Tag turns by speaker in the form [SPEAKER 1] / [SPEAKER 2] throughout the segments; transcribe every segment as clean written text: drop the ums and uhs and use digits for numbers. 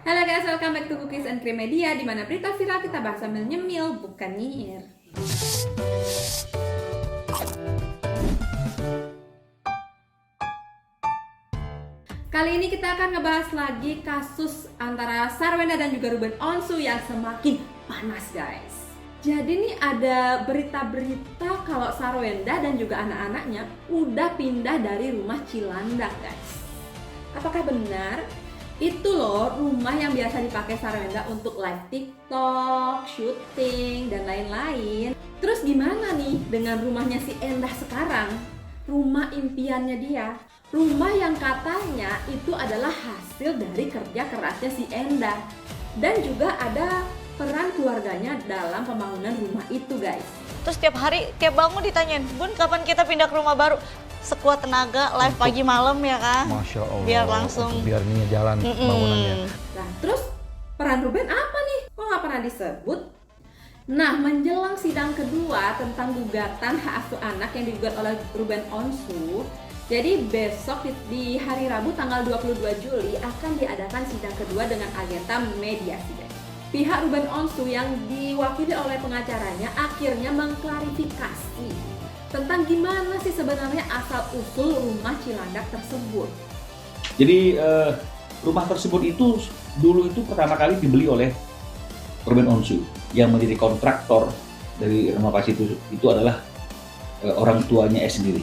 [SPEAKER 1] Halo guys, welcome back to Cookies and Cream Media, di mana berita viral kita bahas sambil nyemil, bukan nyinyir. Kali ini kita akan ngebahas lagi kasus antara Sarwenda dan juga Ruben Onsu yang semakin panas guys. Jadi nih ada berita-berita kalau Sarwenda dan juga anak-anaknya udah pindah dari rumah Cilandak guys. Apakah benar? Itu loh rumah yang biasa dipakai Sarwenda untuk live TikTok, syuting, dan lain-lain. Terus gimana nih dengan rumahnya si Endah sekarang? Rumah impiannya dia. Rumah yang katanya itu adalah hasil dari kerja kerasnya si Endah. Dan juga ada peran keluarganya dalam pembangunan rumah itu guys.
[SPEAKER 2] Terus tiap hari, tiap bangun ditanyain, Bun kapan kita pindah ke rumah baru? Sekuat tenaga, live pagi malam ya kan?
[SPEAKER 3] Masya Allah.
[SPEAKER 2] Biar langsung.
[SPEAKER 3] Biar ini jalan bangunannya.
[SPEAKER 1] Nah terus peran Ruben apa nih? Kok nggak pernah disebut? Nah menjelang sidang kedua tentang gugatan hak asuh anak yang digugat oleh Ruben Onsu, jadi besok di hari Rabu tanggal 22 Juli akan diadakan sidang kedua dengan agenda mediasi guys. Pihak Ruben Onsu yang diwakili oleh pengacaranya akhirnya mengklarifikasi tentang gimana sih sebenarnya asal-usul rumah Cilandak tersebut.
[SPEAKER 4] Jadi rumah tersebut itu dulu itu pertama kali dibeli oleh Ruben Onsu yang menjadi kontraktor dari renovasi itu adalah orang tuanya sendiri.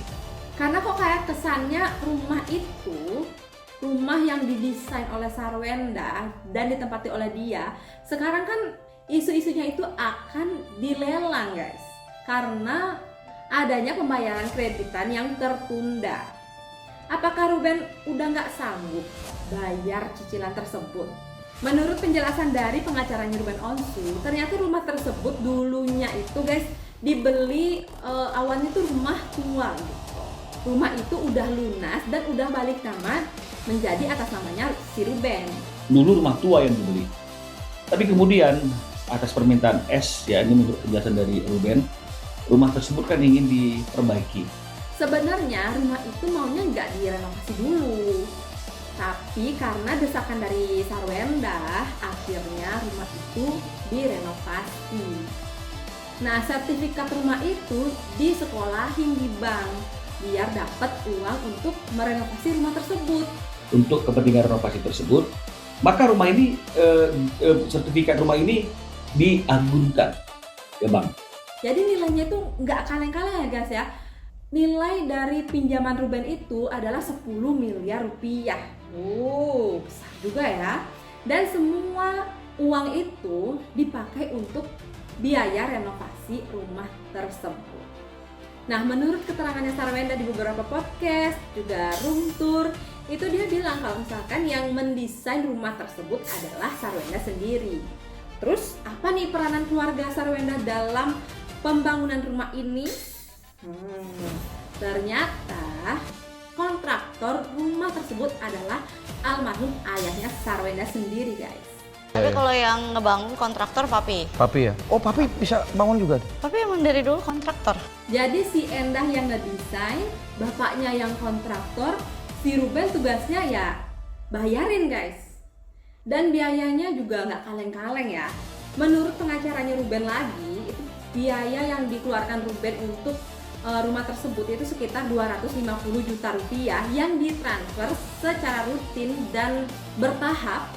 [SPEAKER 1] Karena kok kayak kesannya rumah itu rumah yang didesain oleh Sarwenda dan ditempati oleh dia, sekarang kan isu-isunya itu akan dilelang guys, karena adanya pembayaran kreditan yang tertunda. Apakah Ruben udah nggak sanggup bayar cicilan tersebut? Menurut penjelasan dari pengacaranya Ruben Onsu, ternyata rumah tersebut dulunya itu guys dibeli awalnya itu rumah tua gitu. Rumah itu udah lunas dan udah balik nama menjadi atas namanya si Ruben.
[SPEAKER 4] Dulu rumah tua yang dibeli. Tapi kemudian atas permintaan S, ya ini menurut penjelasan dari Ruben, rumah tersebut kan ingin diperbaiki.
[SPEAKER 1] Sebenarnya rumah itu maunya nggak direnovasi dulu, tapi karena desakan dari Sarwenda, akhirnya rumah itu direnovasi. Nah, sertifikat rumah itu disekolahin di bank biar dapat uang untuk merenovasi rumah tersebut.
[SPEAKER 4] Untuk kepentingan renovasi tersebut, maka rumah ini sertifikat rumah ini diagunkan ke bank.
[SPEAKER 1] Jadi nilainya itu nggak kaleng-kaleng ya guys ya. Nilai dari pinjaman Ruben itu adalah 10 miliar rupiah. Besar juga ya. Dan semua uang itu dipakai untuk biaya renovasi rumah tersebut. Nah, menurut keterangannya Sarwenda di beberapa podcast, juga room tour, itu dia bilang kalau misalkan yang mendesain rumah tersebut adalah Sarwenda sendiri. Terus apa nih peranan keluarga Sarwenda dalam pembangunan rumah ini? Ternyata kontraktor rumah tersebut adalah almarhum ayahnya Sarwenda sendiri guys.
[SPEAKER 2] Tapi kalau yang ngebangun kontraktor papi.
[SPEAKER 3] Papi ya? Oh papi bisa bangun juga?
[SPEAKER 2] Papi emang dari dulu kontraktor.
[SPEAKER 1] Jadi si Endah yang ngedesain, bapaknya yang kontraktor, si Ruben tugasnya ya bayarin guys. Dan biayanya juga nggak kaleng-kaleng ya. Menurut pengacaranya Ruben lagi, itu biaya yang dikeluarkan Ruben untuk rumah tersebut itu sekitar 250 juta rupiah yang ditransfer secara rutin dan bertahap.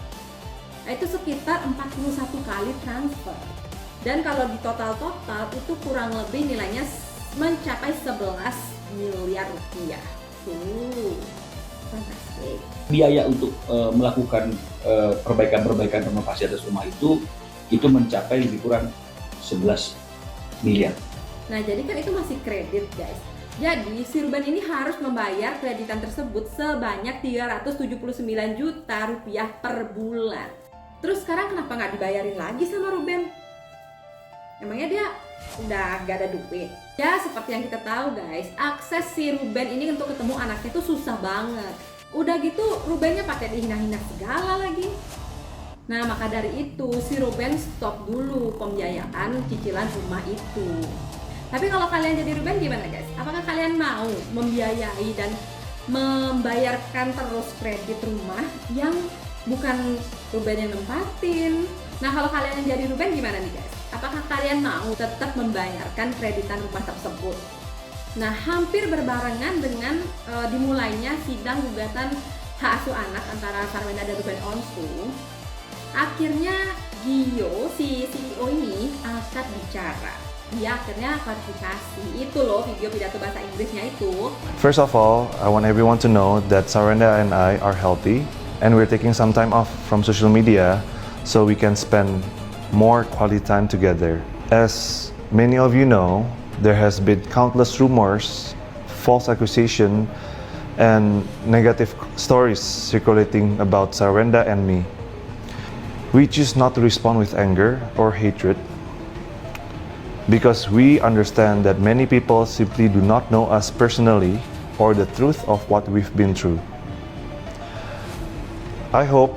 [SPEAKER 1] Itu sekitar 41 kali transfer. Dan kalau di total-total itu kurang lebih nilainya mencapai 11 miliar rupiah. Fantastik.
[SPEAKER 4] Biaya untuk melakukan perbaikan renovasi atas rumah itu mencapai lebih kurang 11 miliar.
[SPEAKER 1] Nah jadi kan itu masih kredit guys. Jadi si Ruben ini harus membayar kreditan tersebut sebanyak 379 juta rupiah per bulan. Terus sekarang kenapa nggak dibayarin lagi sama Ruben? Emangnya dia udah gak ada duit? Ya seperti yang kita tahu guys, akses si Ruben ini untuk ketemu anaknya tuh susah banget. Udah gitu Rubennya pakai dihina-hina segala lagi. Nah maka dari itu si Ruben stop dulu pembiayaan cicilan rumah itu. Tapi kalau kalian jadi Ruben gimana guys? Apakah kalian mau membiayai dan membayarkan terus kredit rumah yang bukan Ruben yang nempatin. Nah, kalau kalian yang jadi Ruben gimana nih guys? Apakah kalian mau tetap membayarkan kreditan rumah tersebut? Nah, hampir berbarengan dengan dimulainya sidang gugatan hak asuh anak antara Sarwenda dan Ruben Onsu, akhirnya Gio, si CEO ini angkat bicara. Dia akhirnya klarifikasi. Itu loh video pidato bahasa Inggrisnya itu.
[SPEAKER 5] First of all, I want everyone to know that Sarwenda and I are healthy and we're taking some time off from social media so we can spend more quality time together. As many of you know, there has been countless rumors, false accusation, and negative stories circulating about Sarwenda and me. We choose not to respond with anger or hatred because we understand that many people simply do not know us personally or the truth of what we've been through. I hope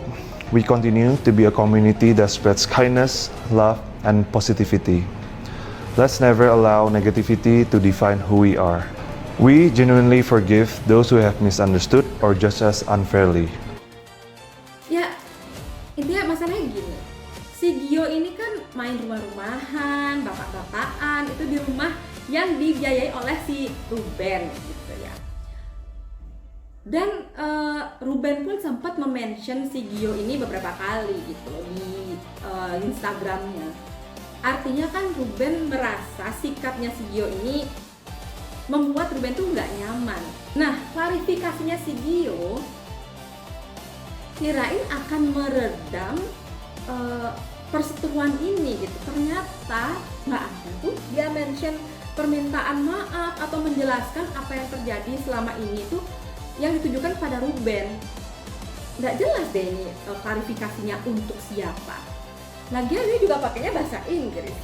[SPEAKER 5] we continue to be a community that spreads kindness, love, and positivity. Let's never allow negativity to define who we are. We genuinely forgive those who have misunderstood or judged us unfairly.
[SPEAKER 1] Ya, intinya masalahnya gini. Si Gio ini kan main rumah-rumahan, bapak-bapakan, itu di rumah yang dibiayai oleh si Ruben gitu ya. Dan Ruben pun sempat mention si Gio ini beberapa kali gitu loh di Instagramnya. Artinya kan Ruben merasa sikapnya si Gio ini membuat Ruben tuh nggak nyaman. Nah, klarifikasinya si Gio kirain akan meredam perseteruan ini gitu. Ternyata nggak ada tuh dia mention permintaan maaf atau menjelaskan apa yang terjadi selama ini tuh yang ditujukan pada Ruben. Nggak jelas deh ini klarifikasinya untuk siapa. Lagian dia juga pakainya bahasa Inggris.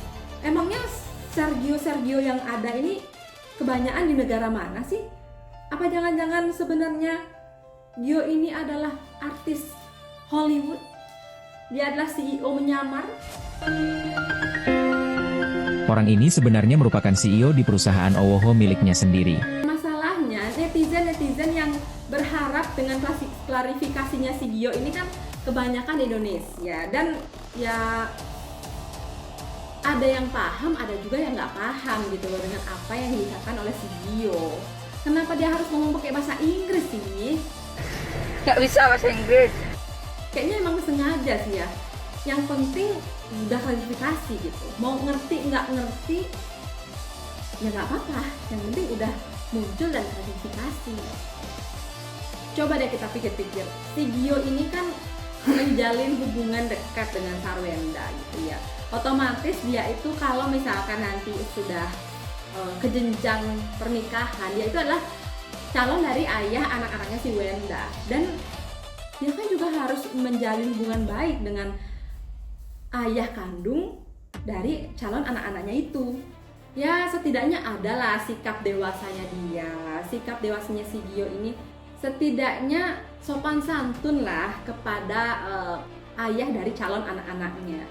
[SPEAKER 1] Emangnya Sergio yang ada ini kebanyakan di negara mana sih? Apa jangan-jangan sebenarnya Gio ini adalah artis Hollywood? Dia adalah CEO menyamar?
[SPEAKER 6] Orang ini sebenarnya merupakan CEO di perusahaan Owoho miliknya sendiri.
[SPEAKER 1] Masalahnya netizen yang berharap dengan klarifikasinya si Gio ini kan kebanyakan di Indonesia. Dan ya ada yang paham, ada juga yang nggak paham gitu loh dengan apa yang diucapkan oleh si Gio. Kenapa dia harus ngomong pakai bahasa Inggris sih?
[SPEAKER 7] Nggak bisa bahasa Inggris.
[SPEAKER 1] Kayaknya emang sengaja sih ya. Yang penting udah klarifikasi gitu. Mau ngerti nggak ngerti ya nggak apa-apa. Yang penting udah muncul dan klarifikasi. Coba deh kita pikir-pikir. Si Gio ini kan menjalin hubungan dekat dengan Sarwenda gitu ya. Otomatis dia itu kalau misalkan nanti sudah ke jenjang pernikahan, dia itu adalah calon dari ayah anak-anaknya si Wenda. Dan dia kan juga harus menjalin hubungan baik dengan ayah kandung dari calon anak-anaknya itu. Ya setidaknya adalah sikap dewasanya dia, sikap dewasanya si Gio ini setidaknya sopan santun lah kepada ayah dari calon anak-anaknya.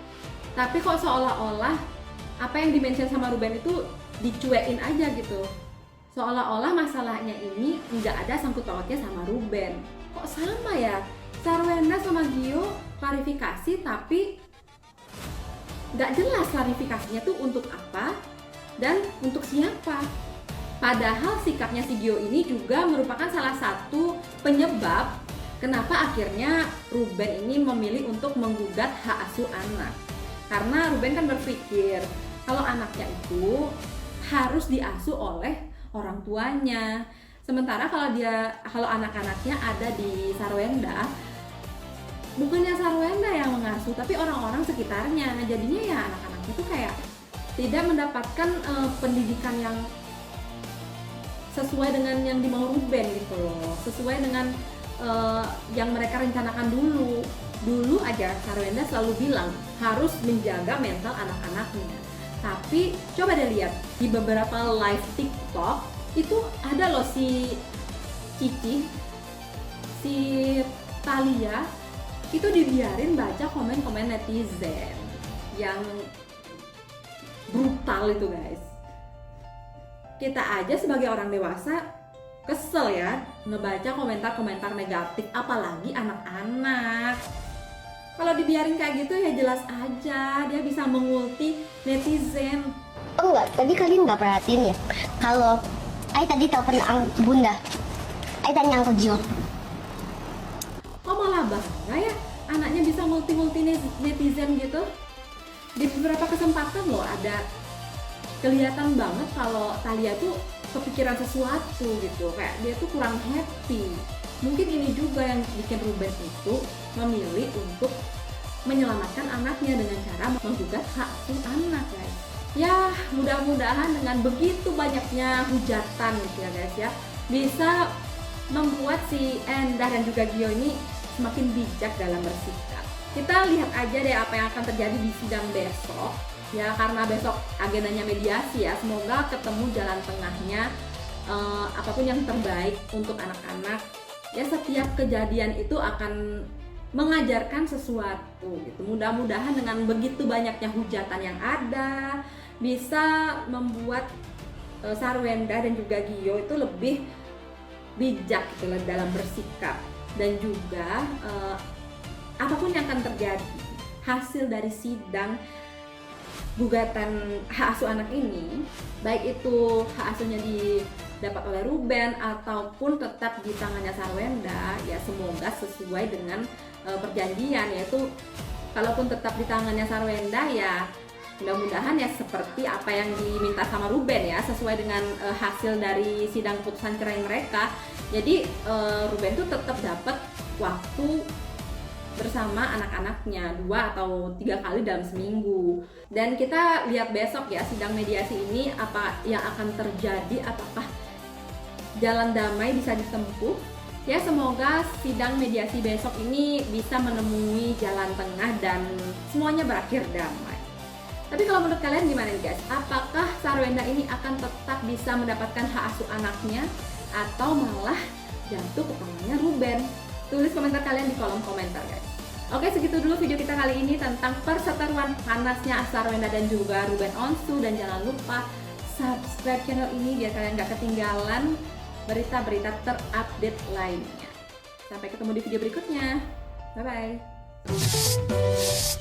[SPEAKER 1] Tapi kok seolah-olah apa yang dimention sama Ruben itu dicuekin aja gitu. Seolah-olah masalahnya ini nggak ada sangkut pautnya sama Ruben. Kok sama ya? Sarwenda sama Gio klarifikasi tapi nggak jelas klarifikasinya tuh untuk apa dan untuk siapa. Padahal sikapnya si Gio ini juga merupakan salah satu penyebab kenapa akhirnya Ruben ini memilih untuk menggugat hak asuh anak. Karena Ruben kan berpikir kalau anaknya itu harus diasuh oleh orang tuanya. Sementara kalau anak-anaknya ada di Sarwenda, bukannya Sarwenda yang mengasuh, tapi orang-orang sekitarnya. Jadinya ya anak-anaknya itu kayak tidak mendapatkan pendidikan yang sesuai dengan yang dimau Ruben gitu loh, sesuai dengan yang mereka rencanakan dulu. Dulu aja Sarwenda selalu bilang harus menjaga mental anak-anaknya. Tapi coba deh lihat di beberapa live TikTok itu ada loh si Cici, si Thalia itu dibiarin baca komen-komen netizen yang brutal itu guys. Kita aja sebagai orang dewasa kesel ya ngebaca komentar-komentar negatif, apalagi anak-anak. Kalau dibiarin kayak gitu ya jelas aja dia bisa mengulti netizen.
[SPEAKER 8] Oh enggak, tadi kalian nggak perhatiin ya? Kalau Ai tadi telepon Bunda, Ai tanya Uncle Gio.
[SPEAKER 1] Kok malah bangga ya anaknya bisa multi-multi netizen gitu? Di beberapa kesempatan loh ada kelihatan banget kalau Thalia tuh kepikiran sesuatu gitu, kayak dia tuh kurang happy. Mungkin ini juga yang bikin Ruben itu memilih untuk menyelamatkan anaknya dengan cara menggugat hak asuh anak, guys. Ya, mudah-mudahan dengan begitu banyaknya hujatan gitu ya guys ya, bisa membuat si Endah dan juga Gio ini semakin bijak dalam bersikap. Kita lihat aja deh apa yang akan terjadi di sidang besok. Ya, karena besok agendanya mediasi ya, semoga ketemu jalan tengahnya, apapun yang terbaik untuk anak-anak. Ya, setiap kejadian itu akan mengajarkan sesuatu gitu. Mudah-mudahan dengan begitu banyaknya hujatan yang ada bisa membuat Sarwenda dan juga Gio itu lebih bijak gitu dalam bersikap, dan juga apapun yang akan terjadi hasil dari sidang gugatan hak asuh anak ini, baik itu hak asuhnya didapat oleh Ruben ataupun tetap di tangannya Sarwenda, ya semoga sesuai dengan perjanjian, yaitu kalaupun tetap di tangannya Sarwenda ya mudah-mudahan ya seperti apa yang diminta sama Ruben ya, sesuai dengan hasil dari sidang putusan cerai mereka. Jadi Ruben tuh tetap dapat waktu bersama anak-anaknya 2 atau 3 kali dalam seminggu. Dan kita lihat besok ya sidang mediasi ini apa yang akan terjadi, apakah jalan damai bisa ditempuh. Ya, semoga sidang mediasi besok ini bisa menemui jalan tengah dan semuanya berakhir damai. Tapi kalau menurut kalian gimana nih guys? Apakah Sarwenda ini akan tetap bisa mendapatkan hak asuh anaknya atau malah jatuh ke tangannya Ruben? Tulis komentar kalian di kolom komentar guys. Oke, segitu dulu video kita kali ini tentang perseteruan panasnya Sarwenda dan juga Ruben Onsu. Dan jangan lupa subscribe channel ini biar kalian gak ketinggalan berita-berita terupdate lainnya. Sampai ketemu di video berikutnya. Bye-bye.